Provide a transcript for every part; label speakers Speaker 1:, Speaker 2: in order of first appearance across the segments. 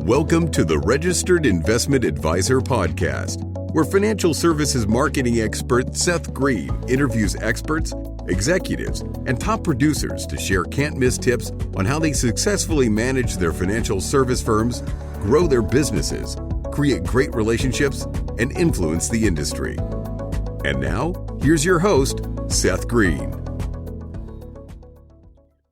Speaker 1: Welcome to the Registered Investment Advisor Podcast, where financial services marketing expert Seth Green interviews experts, executives, and top producers to share can't-miss tips on how they successfully manage their financial service firms, grow their businesses, create great relationships, and influence the industry. And now, here's your host, Seth Green.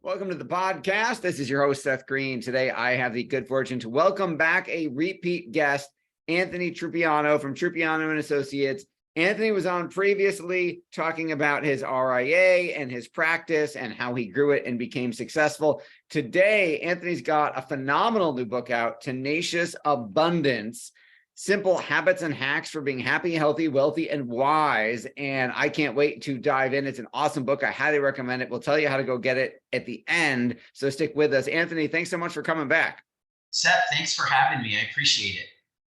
Speaker 2: Welcome to the podcast. This is your host, Seth Green. Today, I have the good fortune to welcome back a repeat guest, Anthony Trupiano from Trupiano Associates. Anthony was on previously talking about his RIA and his practice and how he grew it and became successful. Today, Anthony's got a phenomenal new book out, Tenacious Abundance, Simple Habits and Hacks for Being Happy, Healthy, Wealthy, and Wise. And I can't wait to dive in. It's an awesome book. I highly recommend it. We'll tell you how to go get it at the end. So stick with us. Anthony, thanks so much for coming back.
Speaker 3: Seth, thanks for having me. I appreciate it.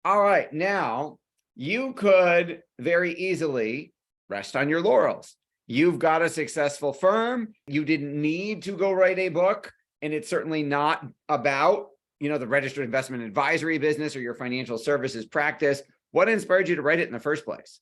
Speaker 2: All right. Now, you could very easily rest on your laurels. You've got a successful firm. You didn't need to go write a book. And it's certainly not about the registered investment advisory business or your financial services practice. What inspired you to write it in the first place?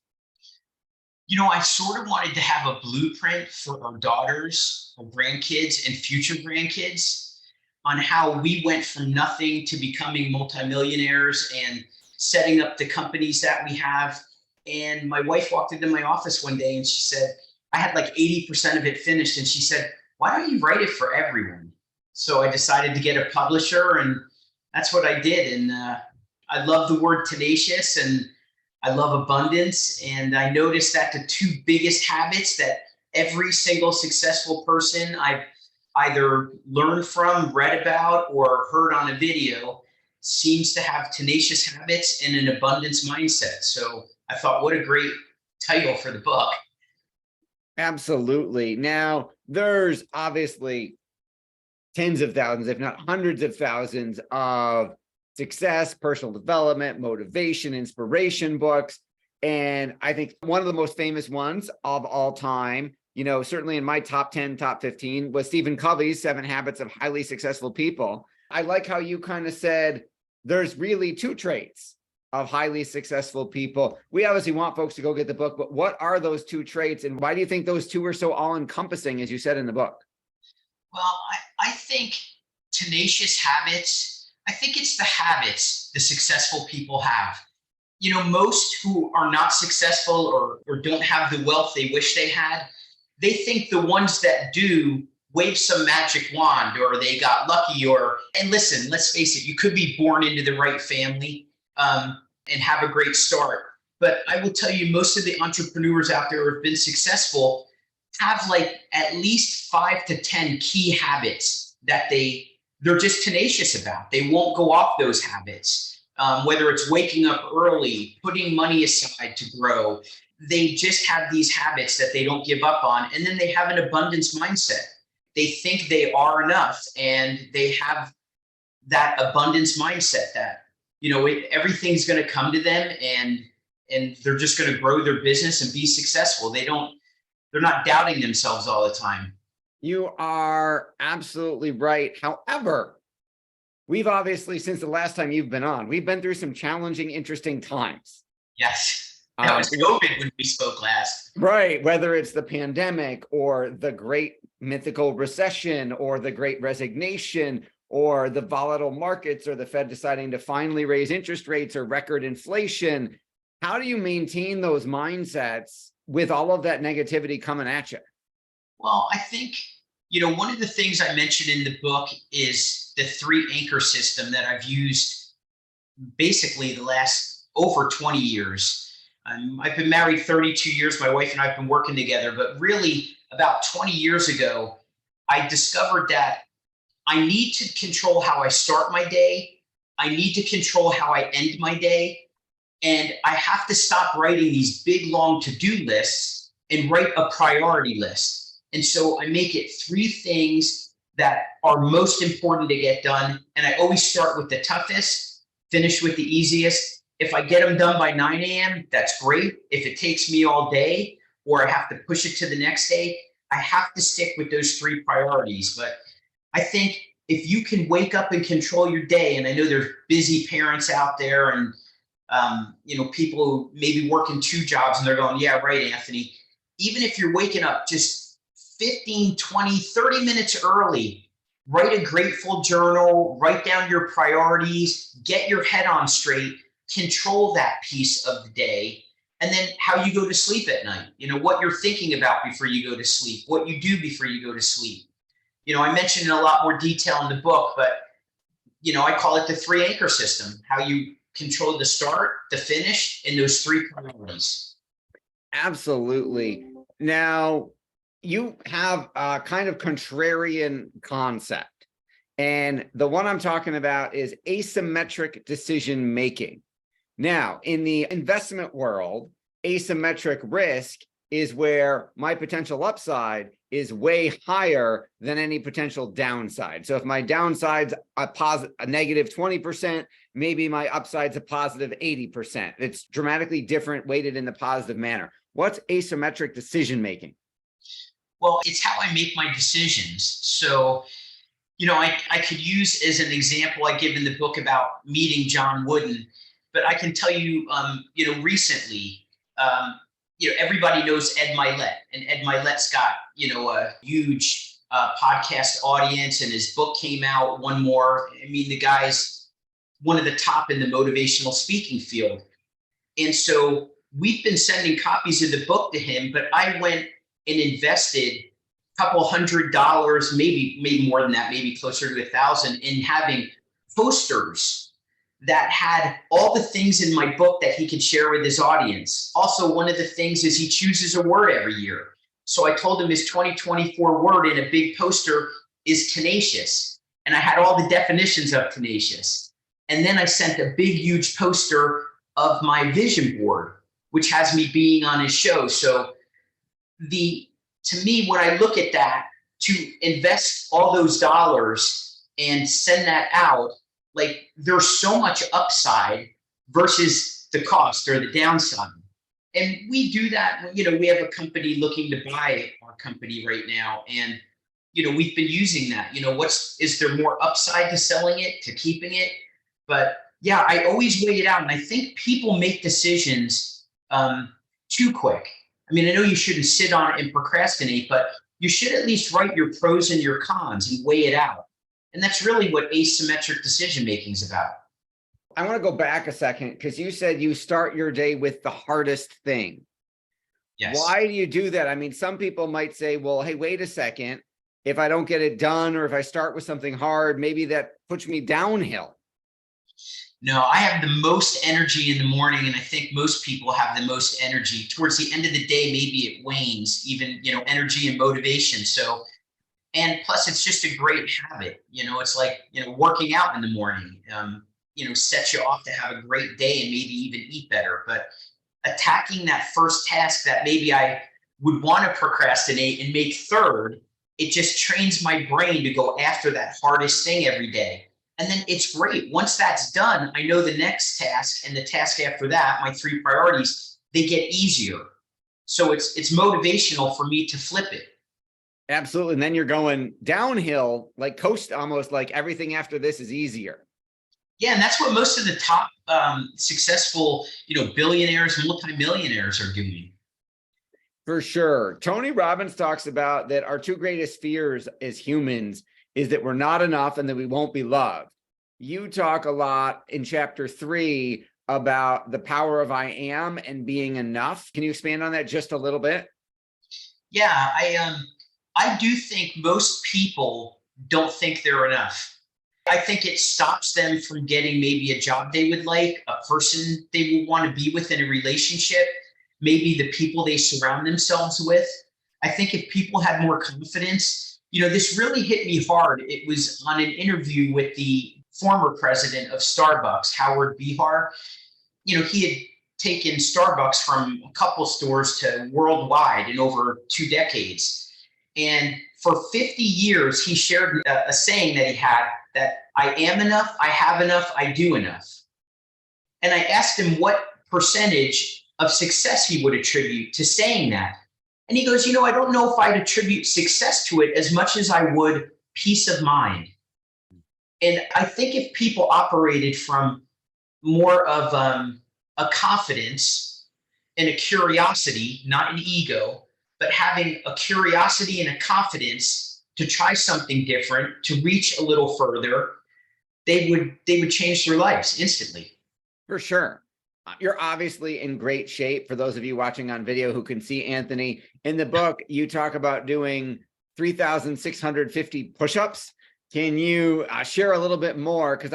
Speaker 3: I sort of wanted to have a blueprint for our daughters, our grandkids, and future grandkids on how we went from nothing to becoming multimillionaires and setting up the companies that we have. And my wife walked into my office one day and she said, I had like 80% of it finished. And she said, why don't you write it for everyone? So I decided to get a publisher, and that's what I did. And I love the word tenacious, and I love abundance. And I noticed that the two biggest habits that every single successful person I've either learned from, read about, or heard on a video seems to have tenacious habits and an abundance mindset. So I thought, what a great title for the book.
Speaker 2: Absolutely. Now, there's obviously tens of thousands, if not hundreds of thousands of success, personal development, motivation, inspiration books. And I think one of the most famous ones of all time, certainly in my top 10, top 15, was Stephen Covey's 7 Habits of Highly Successful People. I like how you kind of said there's really 2 traits of highly successful people. We obviously want folks to go get the book, but what are those 2 traits? And why do you think those 2 are so all-encompassing, as you said in the book?
Speaker 3: Well, I think tenacious habits, I think it's the habits the successful people have. Most who are not successful or don't have the wealth they wish they had, they think the ones that do wave some magic wand, or they got lucky, and listen, let's face it, you could be born into the right family and have a great start. But I will tell you, most of the entrepreneurs out there who have been successful have like at least 5 to 10 key habits that they're just tenacious about. They won't go off those habits, whether it's waking up early, putting money aside to grow. They just have these habits that they don't give up on. And then they have an abundance mindset. They think they are enough, and they have that abundance mindset that, everything's going to come to them, and they're just going to grow their business and be successful. They're not doubting themselves all the time.
Speaker 2: You are absolutely right. However, we've obviously, since the last time you've been on, we've been through some challenging, interesting times.
Speaker 3: Yes. That was COVID when we spoke last.
Speaker 2: Right. Whether it's the pandemic or the great mythical recession or the great resignation or the volatile markets or the Fed deciding to finally raise interest rates or record inflation. How do you maintain those mindsets with all of that negativity coming at you?
Speaker 3: Well, I think, one of the things I mentioned in the book is the 3 anchor system that I've used basically the last over 20 years. I've been married 32 years. My wife and I have been working together, but really about 20 years ago, I discovered that I need to control how I start my day. I need to control how I end my day. And I have to stop writing these big, long to-do lists and write a priority list. And so I make it 3 things that are most important to get done. And I always start with the toughest, finish with the easiest. If I get them done by 9 a.m., that's great. If it takes me all day, or I have to push it to the next day, I have to stick with those 3 priorities. But I think if you can wake up and control your day, and I know there's busy parents out there and people who maybe work in 2 jobs and they're going, yeah, right, Anthony. Even if you're waking up just 15, 20, 30 minutes early, write a grateful journal, write down your priorities, get your head on straight, control that piece of the day, and then how you go to sleep at night, what you're thinking about before you go to sleep, what you do before you go to sleep. I mentioned in a lot more detail in the book, but, I call it the 3 anchor system, how you control the start, the finish, and those 3 priorities.
Speaker 2: Absolutely. Now, you have a kind of contrarian concept. And the one I'm talking about is asymmetric decision making. Now, in the investment world, asymmetric risk is where my potential upside is way higher than any potential downside. So if my downside's a negative 20%, maybe my upside's a positive 80%. It's dramatically different, weighted in the positive manner. What's asymmetric decision making?
Speaker 3: Well, it's how I make my decisions. So, I could use as an example I give in the book about meeting John Wooden, but I can tell you, recently, everybody knows Ed Milet, and Ed Milet's got, a huge podcast audience, and his book came out, one more. I mean, the guy's one of the top in the motivational speaking field. And so we've been sending copies of the book to him, but I went and invested a couple $100, maybe more than that, maybe closer to 1,000, in having posters that had all the things in my book that he could share with his audience. Also, one of the things is he chooses a word every year. So I told him his 2024 word in a big poster is tenacious. And I had all the definitions of tenacious. And then I sent a big, huge poster of my vision board, which has me being on his show. So to me, when I look at that, to invest all those dollars and send that out, like, there's so much upside versus the cost or the downside. And we do that. We have a company looking to buy our company right now. And, we've been using that. Is there more upside to selling it, to keeping it? But yeah, I always weigh it out. And I think people make decisions too quick. I mean, I know you shouldn't sit on it and procrastinate, but you should at least write your pros and your cons and weigh it out. And that's really what asymmetric decision-making is about.
Speaker 2: I want to go back a second, because you said you start your day with the hardest thing.
Speaker 3: Yes.
Speaker 2: Why do you do that? I mean, some people might say, well, hey, wait a second. If I don't get it done, or if I start with something hard, maybe that puts me downhill.
Speaker 3: No, I have the most energy in the morning, and I think most people have the most energy. Towards the end of the day, maybe it wanes, even, energy and motivation. So, and plus it's just a great habit. It's like, working out in the morning, sets you off to have a great day and maybe even eat better. But attacking that first task that maybe I would want to procrastinate and make third, it just trains my brain to go after that hardest thing every day. And then it's great. Once that's done, I know the next task and the task after that, my 3 priorities, they get easier. So it's motivational for me to flip it.
Speaker 2: Absolutely. And then you're going downhill, like coast, almost like everything after this is easier.
Speaker 3: Yeah. And that's what most of the top successful, billionaires, multimillionaires are doing.
Speaker 2: For sure. Tony Robbins talks about that our 2 greatest fears as humans is that we're not enough and that we won't be loved. You talk a lot in chapter 3 about the power of I am and being enough. Can you expand on that just a little bit?
Speaker 3: Yeah, I do think most people don't think they're enough. I think it stops them from getting maybe a job they would like, a person they would want to be with in a relationship, maybe the people they surround themselves with. I think if people had more confidence, this really hit me hard. It was on an interview with the former president of Starbucks, Howard Behar. He had taken Starbucks from a couple stores to worldwide in over 2 decades. And for 50 years, he shared a saying that he had, that I am enough, I have enough, I do enough. And I asked him what percentage of success he would attribute to saying that. And he goes, I don't know if I'd attribute success to it as much as I would peace of mind. And I think if people operated from more of a confidence and a curiosity, not an ego, but having a curiosity and a confidence to try something different, to reach a little further, they would change their lives instantly.
Speaker 2: For sure. You're obviously in great shape. For those of you watching on video who can see Anthony, in the book, you talk about doing 3,650 push-ups. Can you share a little bit more? Because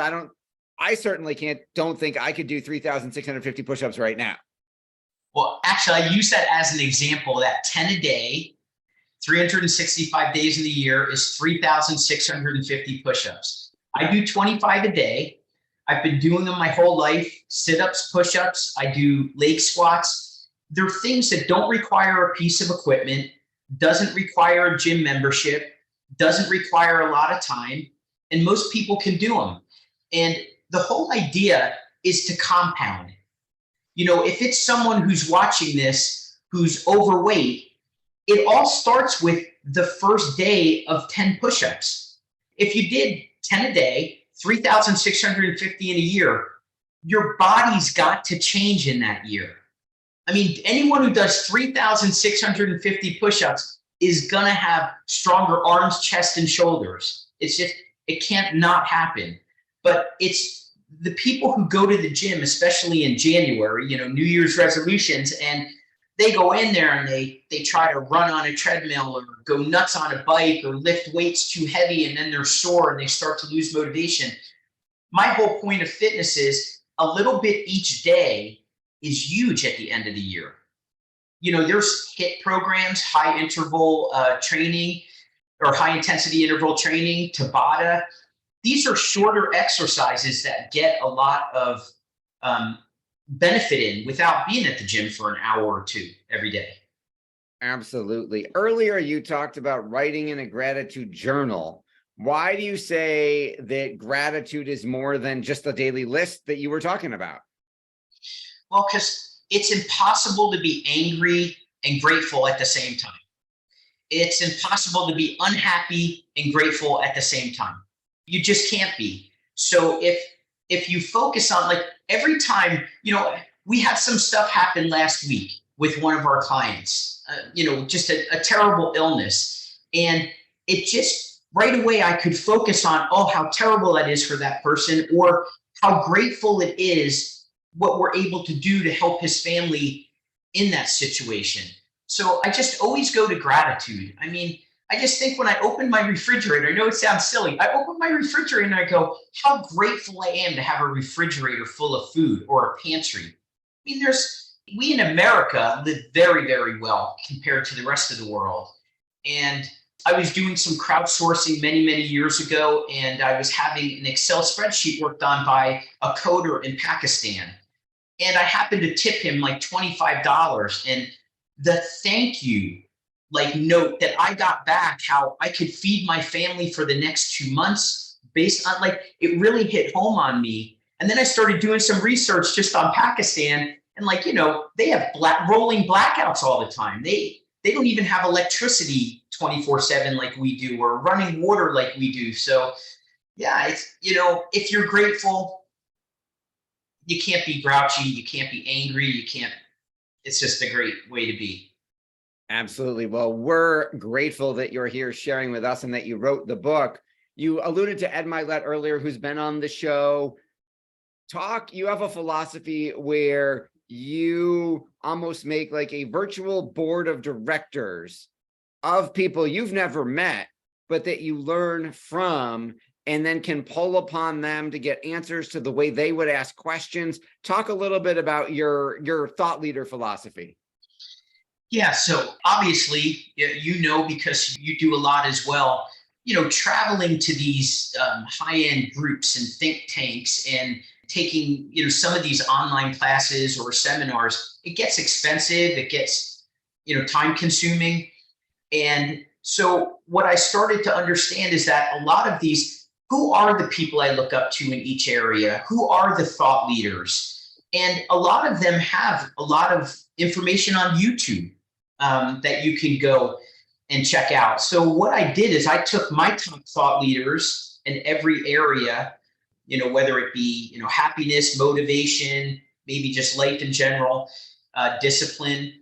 Speaker 2: I certainly don't think I could do 3,650 push-ups right now.
Speaker 3: Well, actually, I use that as an example, that 10 a day, 365 days of the year is 3,650 push-ups. I do 25 a day. I've been doing them my whole life, sit-ups, push-ups. I do leg squats. They're things that don't require a piece of equipment, doesn't require a gym membership, doesn't require a lot of time, and most people can do them. And the whole idea is to compound. If it's someone who's watching this, who's overweight, it all starts with the first day of 10 push-ups. If you did 10 a day, 3,650 in a year, your body's got to change in that year. I mean, anyone who does 3,650 push-ups is going to have stronger arms, chest, and shoulders. It can't not happen. But it's the people who go to the gym, especially in January, New Year's resolutions, and they go in there and they try to run on a treadmill or go nuts on a bike or lift weights too heavy, and then they're sore and they start to lose motivation. My whole point of fitness is a little bit each day is huge at the end of the year. There's HIIT programs, high interval training or high intensity interval training, Tabata. These are shorter exercises that get a lot of benefit in without being at the gym for an hour or two every day.
Speaker 2: Absolutely. Earlier, you talked about writing in a gratitude journal. Why do you say that gratitude is more than just a daily list that you were talking about?
Speaker 3: Well, because it's impossible to be angry and grateful at the same time. It's impossible to be unhappy and grateful at the same time. You just can't be. So if you focus on, like, every time, we had some stuff happen last week with one of our clients, just a terrible illness. And it just right away, I could focus on, how terrible that is for that person, or how grateful it is what we're able to do to help his family in that situation. So I just always go to gratitude. I mean, I just think when I open my refrigerator, I know it sounds silly, I open my refrigerator and I go, how grateful I am to have a refrigerator full of food, or a pantry. I mean, we in America live very, very well compared to the rest of the world. And I was doing some crowdsourcing many, many years ago, and I was having an Excel spreadsheet worked on by a coder in Pakistan. And I happened to tip him like $25. And the thank you note that I got back, how I could feed my family for the next 2 months, based on, it really hit home on me. And then I started doing some research just on Pakistan, and they have rolling blackouts all the time. They don't even have electricity 24/7 like we do, or running water like we do. So yeah, it's, if you're grateful, you can't be grouchy, you can't be angry, it's just a great way to be.
Speaker 2: Absolutely. Well, we're grateful that you're here sharing with us and that you wrote the book. You alluded to Ed Milet earlier, who's been on the show. You have a philosophy where you almost make like a virtual board of directors of people you've never met, but that you learn from, and then can pull upon them to get answers to the way they would ask questions. Talk a little bit about your thought leader philosophy.
Speaker 3: Yeah, so obviously, because you do a lot as well, traveling to these high-end groups and think tanks and taking, some of these online classes or seminars, it gets expensive, it gets, time consuming. And so what I started to understand is that a lot of these, who are the people I look up to in each area? Who are the thought leaders? And a lot of them have a lot of information on YouTube that you can go and check out. So what I did is I took my top thought leaders in every area, whether it be, happiness, motivation, maybe just life in general, discipline.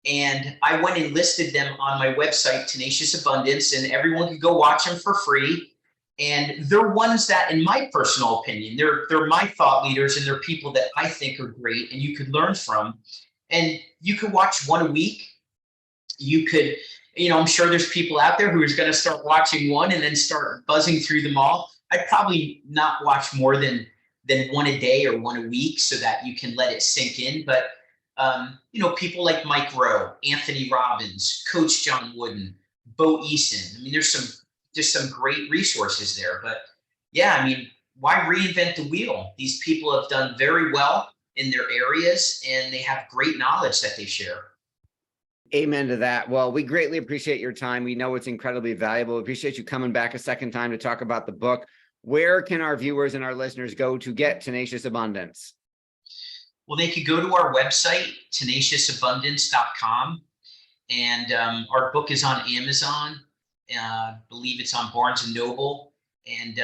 Speaker 3: And I went and listed them on my website, Tenacious Abundance, and everyone could go watch them for free. And they're ones that, in my personal opinion, they're my thought leaders, and they're people that I think are great and you could learn from. And you could watch one a week. You could, I'm sure there's people out there who is going to start watching one and then start buzzing through them all. I'd probably not watch more than one a day or one a week so that you can let it sink in. But people like Mike Rowe, Anthony Robbins, Coach John Wooden, Bo Eason. I mean, there's some great resources there. But yeah, I mean, why reinvent the wheel? These people have done very well in their areas, and they have great knowledge that they share.
Speaker 2: Amen to that. Well, we greatly appreciate your time. We know it's incredibly valuable. We appreciate you coming back a second time to talk about the book. Where can our viewers and our listeners go to get Tenacious Abundance?
Speaker 3: Well, they could go to our website, tenaciousabundance.com. And our book is on Amazon. I believe it's on Barnes & Noble. And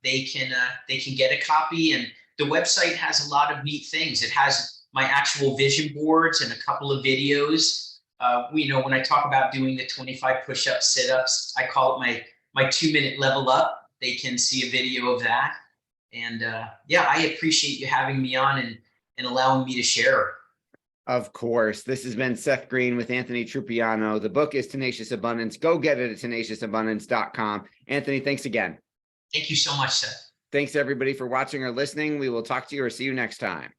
Speaker 3: they can get a copy. And the website has a lot of neat things. It has my actual vision boards and a couple of videos. When I talk about doing the 25 push-ups, sit-ups, I call it my 2-minute level up. They can see a video of that. And I appreciate you having me on and allowing me to share.
Speaker 2: Of course. This has been Seth Green with Anthony Trupiano. The book is Tenacious Abundance. Go get it at tenaciousabundance.com. Anthony, thanks again.
Speaker 3: Thank you so much, Seth.
Speaker 2: Thanks everybody for watching or listening. We will talk to you or see you next time.